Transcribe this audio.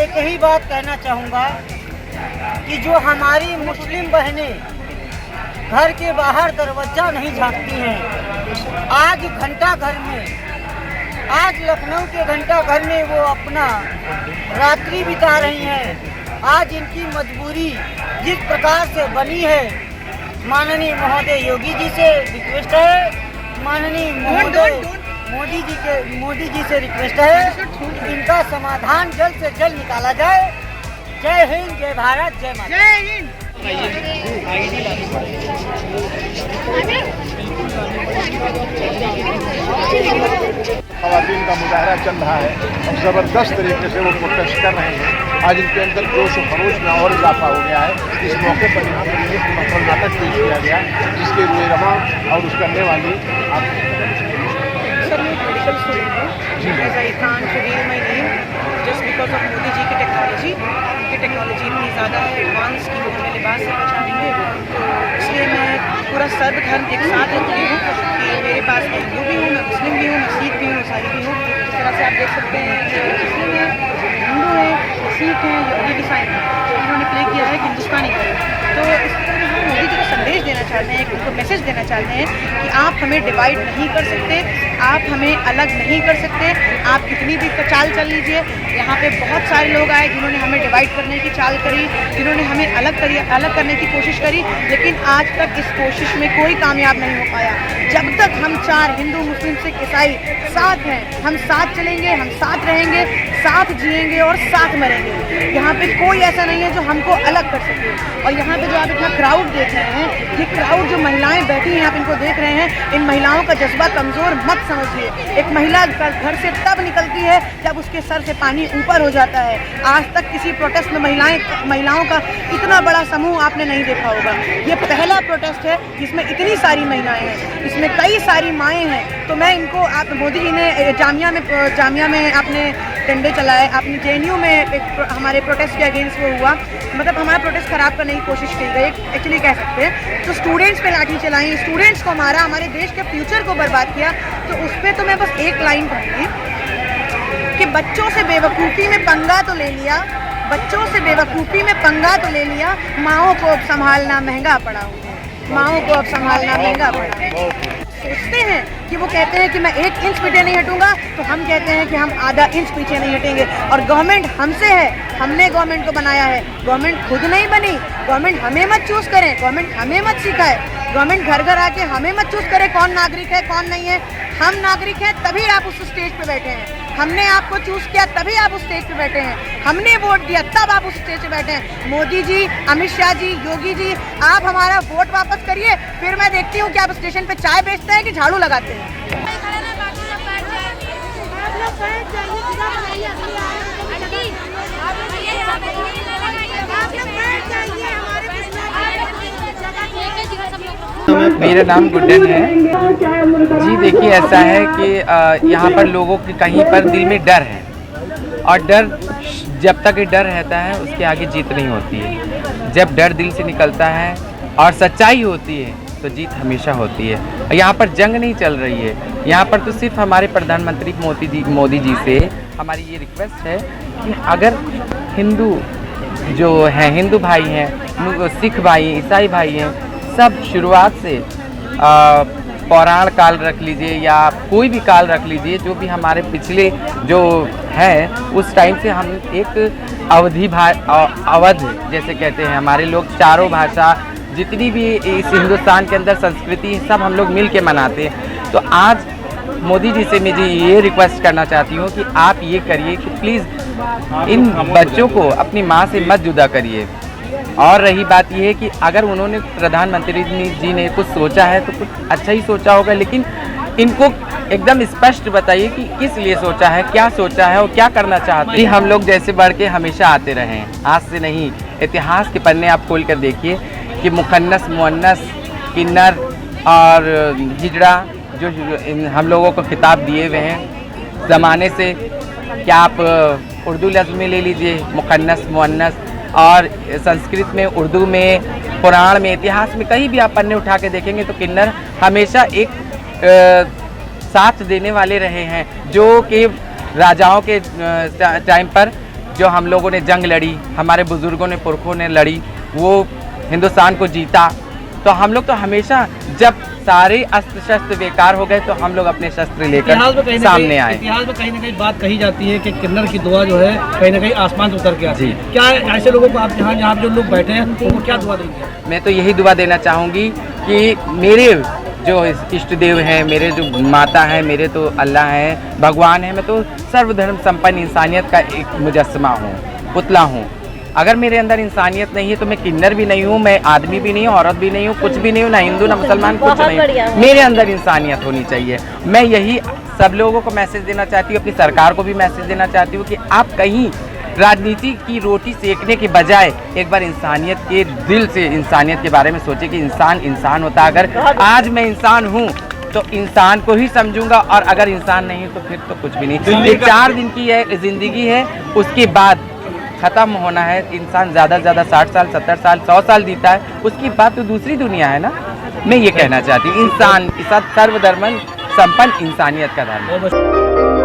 एक ही बात कहना चाहूँगा कि जो हमारी मुस्लिम बहनें घर के बाहर दरवाजा नहीं झाँकती हैं, आज घंटा घर में, आज लखनऊ के घंटा घर में वो अपना रात्रि बिता रही हैं। आज इनकी मजबूरी जिस प्रकार से बनी है, माननीय महोदय योगी जी से रिक्वेस्ट है, माननीय महोदय मोदी जी से रिक्वेस्ट है कि इनका समाधान जल्द से जल्द निकाला जाए। जय हिंद, जय भारत, जय माता। जय हिंद। खवातीन का मुजाहरा चल रहा है और ज़बरदस्त तरीके से वो प्रोटेस्ट कर रहे हैं। आज इनके अंदर जोश और खरोश में और इजाफा हो गया है। इस मौके पर यहाँ पर एक नुक्कड़ नाटक पेश किया गया, जिसके रुए रमा और उस करने वाली मेडिकल स्टूडेंट हूँ। As I can't reveal my name just because of Modi ji की टेक्नोलॉजी। उनकी टेक्नोलॉजी इतनी ज़्यादा है एडवांस की वो हमें लिबास से पहचानेंगे, तो इसलिए मैं पूरा सर्व धर्म एक साथ रखती हूँ कि मेरे पास मैं हिंदू भी हूँ, मैं मुस्लिम भी हूँ, मैं सिख भी हूँ, ईसाई भी हूँ। जिस तरह से आप देख सकते हैं मुस्लिम है, हिंदू है, सिख हैं, ये ईसाई हैं, इन्होंने प्ले किया है हिंदुस्तानी कलर। तो इस तरह हम मोदी जी को संदेश देना चाहते हैं, उनको मैसेज देना चाहते हैं कि आप हमें डिवाइड नहीं कर सकते, आप हमें अलग नहीं कर सकते। आप कितनी भी चाल चल लीजिए, यहाँ पे बहुत सारे लोग आए जिन्होंने हमें डिवाइड करने की चाल करी, जिन्होंने हमें अलग करने की कोशिश करी, लेकिन आज तक इस कोशिश में कोई कामयाब नहीं हो पाया। जब तक हम चार हिंदू, मुस्लिम, सिख, ईसाई साथ हैं, हम साथ चलेंगे, हम साथ रहेंगे, साथ जिएंगे और साथ मरेंगे। यहाँ पे कोई ऐसा नहीं है जो हमको अलग कर सके। और यहाँ पे जो आप इतना क्राउड देख रहे हैं, ये क्राउड जो महिलाएं बैठी हैं आप इनको देख रहे हैं, इन महिलाओं का जज्बा कमज़ोर मत समझिए। एक महिला घर से तब निकलती है जब उसके सर से पानी ऊपर हो जाता है। आज तक किसी प्रोटेस्ट में महिलाओं का इतना बड़ा समूह आपने नहीं देखा होगा। ये पहला प्रोटेस्ट है जिसमें इतनी सारी महिलाएं हैं, इसमें कई सारी माएँ हैं। तो मैं इनको, आप मोदी जी ने जामिया में आपने डंडे चलाए, आपने JNU में हमारे प्रोटेस्ट के अगेंस्ट वो हुआ, मतलब हमारा प्रोटेस्ट ख़राब करने की कोशिश की गई एक्चुअली कह सकते हैं। तो स्टूडेंट्स पे लाठी चलाई, स्टूडेंट्स को मारा, हमारे देश के फ्यूचर को बर्बाद किया। तो उस पर तो मैं बस एक लाइन कहूँगी कि बच्चों से बेवकूफ़ी में पंगा तो ले लिया, बच्चों से बेवकूफ़ी में पंगा तो ले लिया, माओं को अब संभालना महंगा पड़ा हुआ, माओं को अब संभालना महंगा पड़ा। सोचते हैं कि वो कहते हैं कि मैं 1 इंच पीछे नहीं हटूंगा, तो हम कहते हैं कि हम आधा इंच पीछे नहीं हटेंगे। और गवर्नमेंट हमसे है, हमने गवर्नमेंट को बनाया है, गवर्नमेंट खुद नहीं बनी। गवर्नमेंट हमें मत चूज़ करें, गवर्नमेंट हमें मत सिखाए, गवर्नमेंट घर घर आके हमें मत चूज़ करे कौन नागरिक है कौन नहीं है। हम नागरिक हैं तभी आप उस स्टेज पे बैठे हैं, हमने आपको चूज़ किया तभी आप उस स्टेज पे बैठे हैं, हमने वोट दिया तब आप उस स्टेज पे बैठे हैं। मोदी जी, अमित शाह जी, योगी जी, आप हमारा वोट वापस करिए, फिर मैं देखती हूँ कि आप स्टेशन पे चाय बेचते हैं कि झाड़ू लगाते हैं। मेरा नाम गुड्डन है जी। देखिए ऐसा है कि यहाँ पर लोगों के कहीं पर दिल में डर है, और डर जब तक डर रहता है उसके आगे जीत नहीं होती है। जब डर दिल से निकलता है और सच्चाई होती है तो जीत हमेशा होती है। यहाँ पर जंग नहीं चल रही है, यहाँ पर तो सिर्फ हमारे प्रधानमंत्री मोदी जी से हमारी ये रिक्वेस्ट है कि अगर हिंदू जो हैं, हिंदू भाई हैं, सिख भाई, ईसाई भाई हैं, सब शुरुआत से पौराण काल रख लीजिए या कोई भी काल रख लीजिए, जो भी हमारे पिछले जो है उस टाइम से हम एक अवध जैसे कहते हैं, हमारे लोग चारों भाषा जितनी भी इस हिंदुस्तान के अंदर संस्कृति सब हम लोग मिल के मनाते हैं। तो आज मोदी जी से मैं ये रिक्वेस्ट करना चाहती हूँ कि आप ये करिए कि प्लीज़ इन बच्चों को अपनी माँ से मत जुदा करिए। और रही बात यह है कि अगर उन्होंने प्रधानमंत्री जी ने कुछ सोचा है तो कुछ अच्छा ही सोचा होगा, लेकिन इनको एकदम स्पष्ट बताइए कि किस लिए सोचा है, क्या सोचा है और क्या करना चाहते हैं। हम लोग जैसे बढ़ के हमेशा आते रहे हैं, आज से नहीं। इतिहास के पन्ने आप खोल कर देखिए कि मुखन्नस, मुअन्नस, किन्नर और हिजड़ा जो हम लोगों को खिताब दिए हुए हैं ज़माने से। क्या आप उर्दू लफ्ज़ में ले लीजिए मुखन्नस, मुअन्नस, और संस्कृत में, उर्दू में, पुराण में, इतिहास में कहीं भी आप पन्ने उठा के देखेंगे तो किन्नर हमेशा एक साथ देने वाले रहे हैं, जो कि राजाओं के टाइम पर जो हम लोगों ने जंग लड़ी, हमारे बुजुर्गों ने, पुरखों ने लड़ी, वो हिंदुस्तान को जीता। तो हम लोग तो हमेशा, जब सारे अस्त्र शस्त्र बेकार हो गए तो हम लोग अपने शस्त्र लेकर सामने आए। इतिहास में कहीं ना कहीं बात कही जाती है कि किन्नर की दुआ जो है कहीं ना कहीं आसमान से उतर के आती है। क्या ऐसे लोगों को आप जहाँ जो लोग बैठे हैं उनको क्या दुआ देंगे? मैं तो यही दुआ देना चाहूँगी कि मेरे जो इष्ट देव हैं, मेरे जो माता हैं, मेरे तो अल्लाह हैं, भगवान हैं, मैं तो सर्वधर्म संपन्न इंसानियत का एक मुजस्समा हूँ, पुतला हूँ। अगर मेरे अंदर इंसानियत नहीं है तो मैं किन्नर भी नहीं हूँ, मैं आदमी भी नहीं हूँ, औरत भी नहीं हूँ, कुछ भी नहीं हूँ, ना हिंदू ना मुसलमान, कुछ नहीं। मेरे अंदर इंसानियत होनी चाहिए। मैं यही सब लोगों को मैसेज देना चाहती हूँ, अपनी सरकार को भी मैसेज देना चाहती हूँ कि आप कहीं राजनीति की रोटी सेकने के बजाय एक बार इंसानियत के दिल से इंसानियत के बारे में सोचे कि इंसान इंसान होता है। अगर आज मैं इंसान हूँ तो इंसान को ही समझूंगा, और अगर इंसान नहीं तो फिर तो कुछ भी नहीं। ये 4 दिन की है ज़िंदगी है, उसके बाद ख़त्म होना है। इंसान ज़्यादा से ज़्यादा 60 साल, 70 साल, 100 साल जीता है, उसकी बात तो दूसरी दुनिया है ना। मैं ये कहना चाहती हूँ, इंसान के साथ सर्वधर्म संपन्न इंसानियत का धर्म।